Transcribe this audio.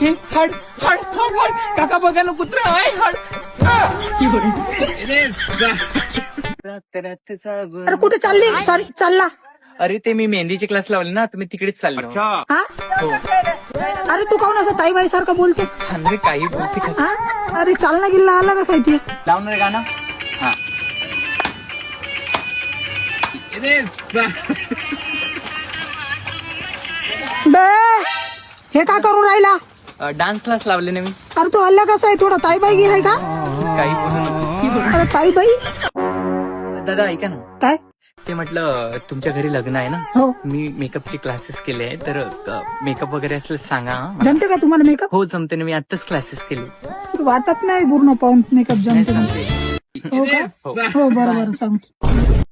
हे हड हड हड हड काका बघा ना कुत्रा आहे हड रात जागून. अरे कुठे चालली सॉरी चालला अरे ते मी मेहंदीची क्लास लावली ना तुम्ही तिकडेच चाललो. हा हो अरे तू काऊन असं ताईबाई सारखं बोलतो चांगले काही बोलते का हा अरे चालना गिल्ला आला कसा इथे लावणार गाणं हा बे हे का करून राहिला डान्स क्लास लावले ना मी. अरे तू हल्ला कसा आहे थोडा ताईबाई गिराय का काही बोलू नको. अरे ताईबाई दादा ऐका ना काय ते म्हटलं तुमच्या घरी लग्न आहे ना हो मी मेकअपचे क्लासेस केले आहे तर मेकअप वगैरे असलं सांगा हा. जमते का तुम्हाला मेकअप हो जमते ना मी आत्ताच क्लासेस केले. वाटत नाही पूर्ण पाऊंड मेकअप जमते जमते. हो का हो बरोबर सांगतो